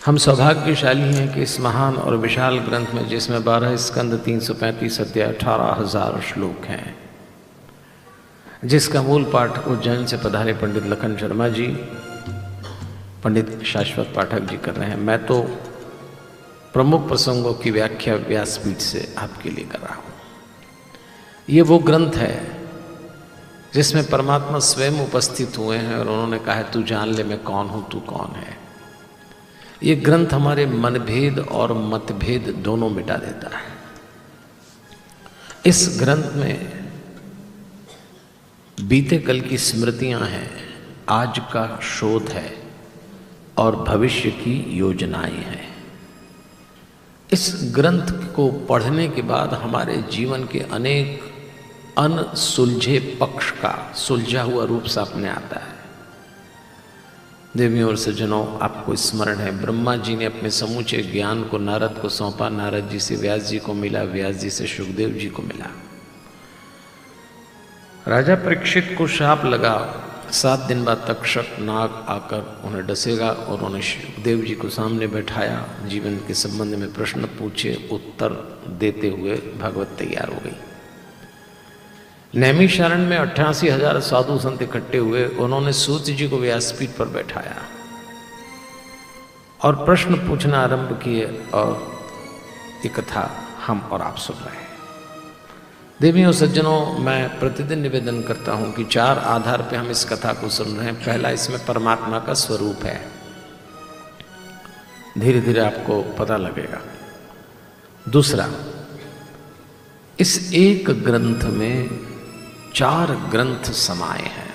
हम सौभाग्यशाली हैं कि इस महान और विशाल ग्रंथ में, जिसमें 12 स्कंद, 335 अध्याय, 18,000 श्लोक हैं, जिसका मूल पाठ उज्जैन से पधारे पंडित लखन शर्मा जी, पंडित शाश्वत पाठक जी कर रहे हैं। मैं तो प्रमुख प्रसंगों की व्याख्या व्यासपीठ से आपके लिए कर रहा हूँ। ये वो ग्रंथ है जिसमें परमात्मा स्वयं उपस्थित हुए हैं और उन्होंने कहा है, तू जान ले मैं कौन हूँ, तू कौन है। ये ग्रंथ हमारे मनभेद और मतभेद दोनों मिटा देता है। इस ग्रंथ में बीते कल की स्मृतियां हैं, आज का शोध है और भविष्य की योजनाएं हैं। इस ग्रंथ को पढ़ने के बाद हमारे जीवन के अनेक अनसुलझे पक्ष का सुलझा हुआ रूप सामने आता है। देवियों और सज्जनों, आपको स्मरण है, ब्रह्मा जी ने अपने समूचे ज्ञान को नारद को सौंपा, नारद जी से व्यास जी को मिला, व्यास जी से सुखदेव जी को मिला। राजा परीक्षित को शाप लगा, 7 दिन बाद तक्षक नाग आकर उन्हें डसेगा और उन्हें सुखदेव जी को सामने बैठाया, जीवन के संबंध में प्रश्न पूछे, उत्तर देते हुए भागवत तैयार हो गई। नैमिषारण्य में 88,000 साधु संत इकट्ठे हुए, उन्होंने सूत जी को व्यासपीठ पर बैठाया और प्रश्न पूछना आरंभ किए और ये कथा हम और आप सुन रहे हैं। देवियों सज्जनों, मैं प्रतिदिन निवेदन करता हूं कि 4 आधार पे हम इस कथा को सुन रहे हैं। पहला, इसमें परमात्मा का स्वरूप है, धीरे धीरे आपको पता लगेगा। दूसरा, इस एक ग्रंथ में 4 ग्रंथ समाये हैं।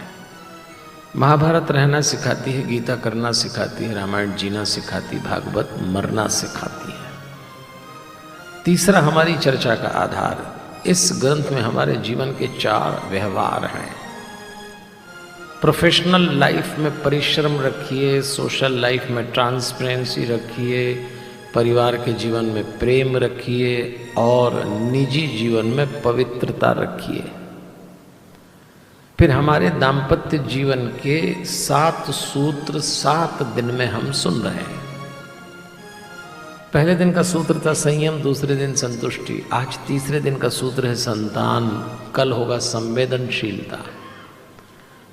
महाभारत रहना सिखाती है, गीता करना सिखाती है, रामायण जीना सिखाती, भागवत मरना सिखाती है। तीसरा, हमारी चर्चा का आधार, इस ग्रंथ में हमारे जीवन के 4 व्यवहार हैं। प्रोफेशनल लाइफ में परिश्रम रखिए, सोशल लाइफ में ट्रांसपेरेंसी रखिए, परिवार के जीवन में प्रेम रखिए और निजी जीवन में पवित्रता रखिए। फिर हमारे दाम्पत्य जीवन के 7 सूत्र 7 दिन में हम सुन रहे हैं। पहले दिन का सूत्र था संयम, दूसरे दिन संतुष्टि, आज तीसरे दिन का सूत्र है संतान, कल होगा संवेदनशीलता,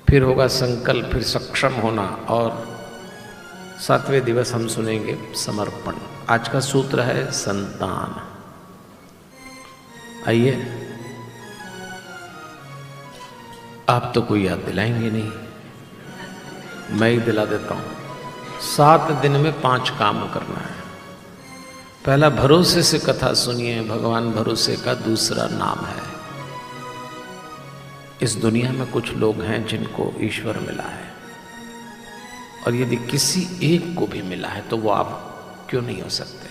फिर होगा संकल्प, फिर सक्षम होना और 7वें दिवस हम सुनेंगे समर्पण। आज का सूत्र है संतान। आइए, आप तो कोई याद दिलाएंगे नहीं, मैं ही दिला देता हूं। 7 दिन में 5 काम करना है। पहला, भरोसे से कथा सुनिए, भगवान भरोसे का दूसरा नाम है। इस दुनिया में कुछ लोग हैं जिनको ईश्वर मिला है और यदि किसी एक को भी मिला है तो वो आप क्यों नहीं हो सकते।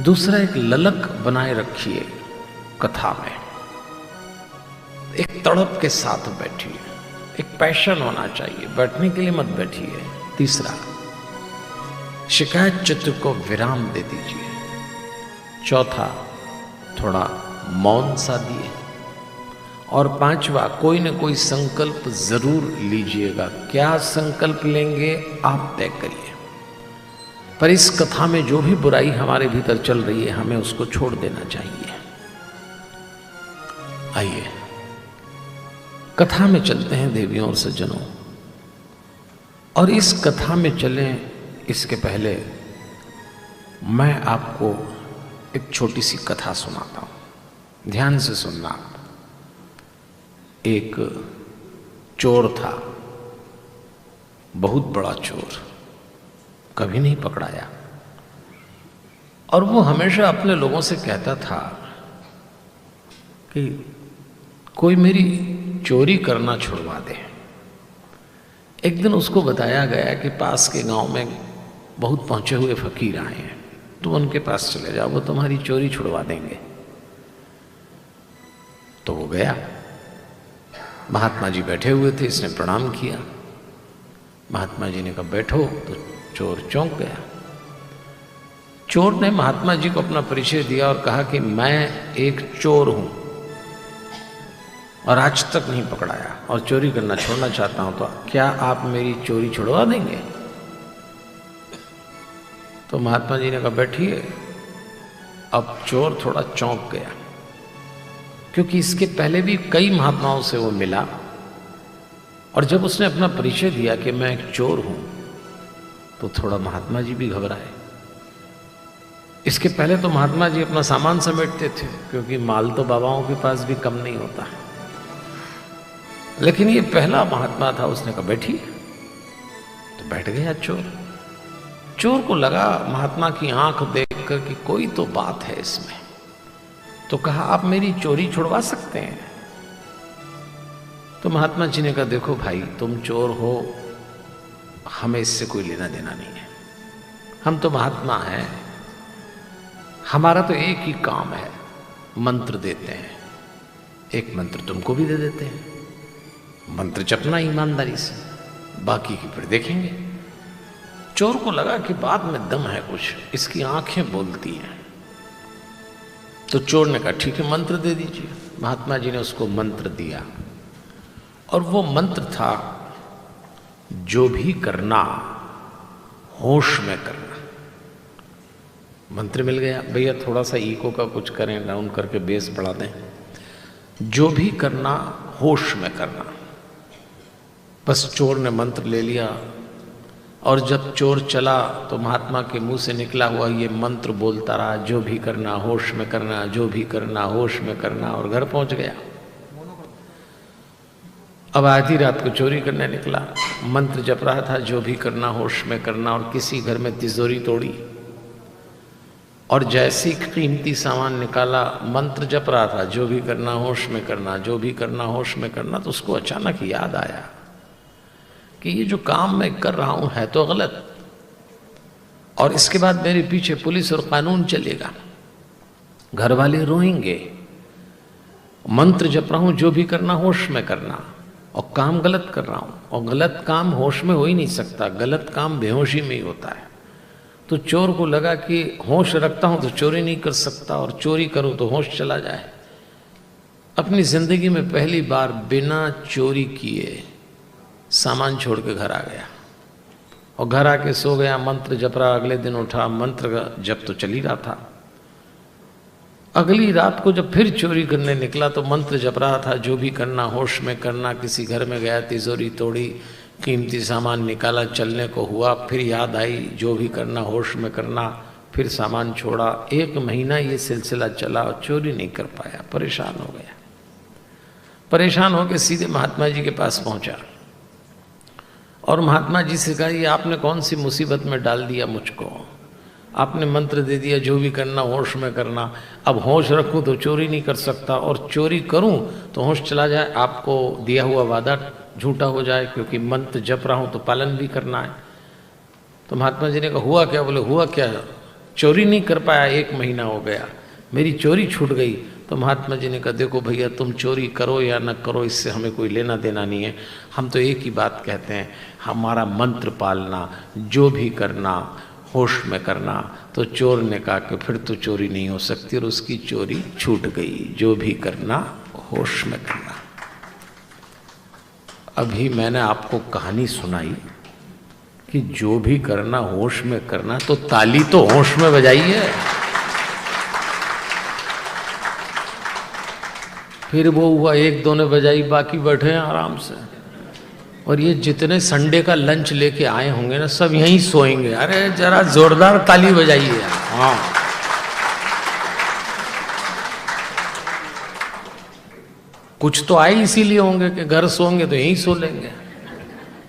दूसरा, एक ललक बनाए रखिए कथा में, एक तड़प के साथ बैठिए, एक पैशन होना चाहिए, बैठने के लिए मत बैठिए। तीसरा, शिकायत चित्र को विराम दे दीजिए। चौथा, थोड़ा मौन साधिए। और 5वां, कोई न कोई संकल्प जरूर लीजिएगा। क्या संकल्प लेंगे आप तय करिए, पर इस कथा में जो भी बुराई हमारे भीतर चल रही है हमें उसको छोड़ देना चाहिए। आइए कथा में चलते हैं देवियों और सज्जनों, और इस कथा में चलें इसके पहले मैं आपको एक छोटी सी कथा सुनाता हूं, ध्यान से सुनना। एक चोर था, बहुत बड़ा चोर, कभी नहीं पकड़ाया, और वो हमेशा अपने लोगों से कहता था कि कोई मेरी चोरी करना छुड़वा दे। एक दिन उसको बताया गया कि पास के गांव में बहुत पहुंचे हुए फकीर आए हैं, तुम उनके पास चले जाओ, वो तुम्हारी चोरी छुड़वा देंगे। तो वो गया, महात्मा जी बैठे हुए थे, इसने प्रणाम किया। महात्मा जी ने कहा बैठो, तो चोर चौंक गया। चोर ने महात्मा जी को अपना परिचय दिया और कहा कि मैं एक चोर हूं और आज तक नहीं पकड़ाया और चोरी करना छोड़ना चाहता हूं, तो क्या आप मेरी चोरी छुड़वा देंगे? तो महात्मा जी ने कहा बैठिए। अब चोर थोड़ा चौंक गया, क्योंकि इसके पहले भी कई महात्माओं से वो मिला, और जब उसने अपना परिचय दिया कि मैं एक चोर हूं, तो थोड़ा महात्मा जी भी घबराए। इसके पहले तो महात्मा जी अपना सामान समेटते थे, क्योंकि माल तो बाबाओं के पास भी कम नहीं होता। लेकिन ये पहला महात्मा था, उसने कहा बैठिए। तो बैठ गया चोर। चोर को लगा महात्मा की आंख देखकर कि कोई तो बात है इसमें, तो कहा आप मेरी चोरी छुड़वा सकते हैं? तो महात्मा जी ने कहा देखो भाई, तुम चोर हो, हमें इससे कोई लेना देना नहीं है। हम तो महात्मा हैं, हमारा तो एक ही काम है, मंत्र देते हैं। एक मंत्र तुमको भी दे देते हैं, मंत्र जपना ईमानदारी से, बाकी की फिर देखेंगे। चोर को लगा कि बात में दम है कुछ, इसकी आंखें बोलती हैं। तो चोर ने कहा ठीक है, मंत्र दे दीजिए। महात्मा जी ने उसको मंत्र दिया, और वो मंत्र था जो भी करना होश में करना। मंत्र मिल गया। भैया थोड़ा सा इको का कुछ करें, डाउन करके बेस बढ़ा दें। जो भी करना होश में करना। बस चोर ने मंत्र ले लिया, और जब चोर चला तो महात्मा के मुंह से निकला हुआ ये मंत्र बोलता रहा, जो भी करना होश में करना, जो भी करना होश में करना, और घर पहुंच गया। अब आधी रात को चोरी करने निकला, मंत्र जप रहा था जो भी करना होश में करना, और किसी घर में तिजोरी तोड़ी, और जैसी कीमती सामान निकाला, मंत्र जप रहा था जो भी करना होश में करना, जो भी करना होश में करना। तो उसको अचानक याद आया कि ये जो काम मैं कर रहा हूं है तो गलत, और इसके बाद मेरे पीछे पुलिस और कानून चलेगा, घर वाले रोएंगे। मंत्र जप रहा हूं जो भी करना होश में करना, और काम गलत कर रहा हूं, और गलत काम होश में हो ही नहीं सकता, गलत काम बेहोशी में ही होता है। तो चोर को लगा कि होश रखता हूं तो चोरी नहीं कर सकता, और चोरी करूं तो होश चला जाए। अपनी जिंदगी में पहली बार बिना चोरी किए सामान छोड़ के घर आ गया, और घर आके सो गया। मंत्र जप रहा, अगले दिन उठा, मंत्र का जप तो चल ही रहा था। अगली रात को जब फिर चोरी करने निकला तो मंत्र जप रहा था जो भी करना होश में करना। किसी घर में गया, तिजोरी तोड़ी, कीमती सामान निकाला, चलने को हुआ, फिर याद आई जो भी करना होश में करना, फिर सामान छोड़ा। 1 महीना ये सिलसिला चला और चोरी नहीं कर पाया, परेशान हो गया। परेशान होकर सीधे महात्मा जी के पास पहुंचा, और महात्मा जी से कहा ये आपने कौन सी मुसीबत में डाल दिया मुझको, आपने मंत्र दे दिया जो भी करना होश में करना, अब होश रखूं तो चोरी नहीं कर सकता, और चोरी करूं तो होश चला जाए, आपको दिया हुआ वादा झूठा हो जाए, क्योंकि मंत्र जप रहा हूं तो पालन भी करना है। तो महात्मा जी ने कहा हुआ क्या? बोले हुआ क्या, चोरी नहीं कर पाया, 1 महीना हो गया, मेरी चोरी छूट गई। तो महात्मा जी ने कहा देखो भैया, तुम चोरी करो या न करो, इससे हमें कोई लेना देना नहीं है। हम तो एक ही बात कहते हैं, हमारा मंत्र पालना, जो भी करना होश में करना। तो चोर ने कहा कि फिर तो चोरी नहीं हो सकती, और उसकी चोरी छूट गई। जो भी करना होश में करना। अभी मैंने आपको कहानी सुनाई कि जो भी करना होश में करना, तो ताली तो होश में बजाइए। फिर वो हुआ 1-2 ने बजाई, बाकी बैठे हैं आराम से। और ये जितने संडे का लंच लेके आए होंगे ना, सब यहीं सोएंगे। अरे जरा जोरदार ताली बजाइए। हाँ, कुछ तो आए इसीलिए होंगे कि घर सोएंगे तो यहीं सो लेंगे,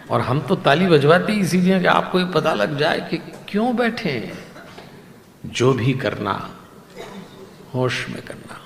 और हम तो ताली बजवाते ही इसीलिए कि आपको ये पता लग जाए कि क्यों बैठे हैं। जो भी करना होश में करना।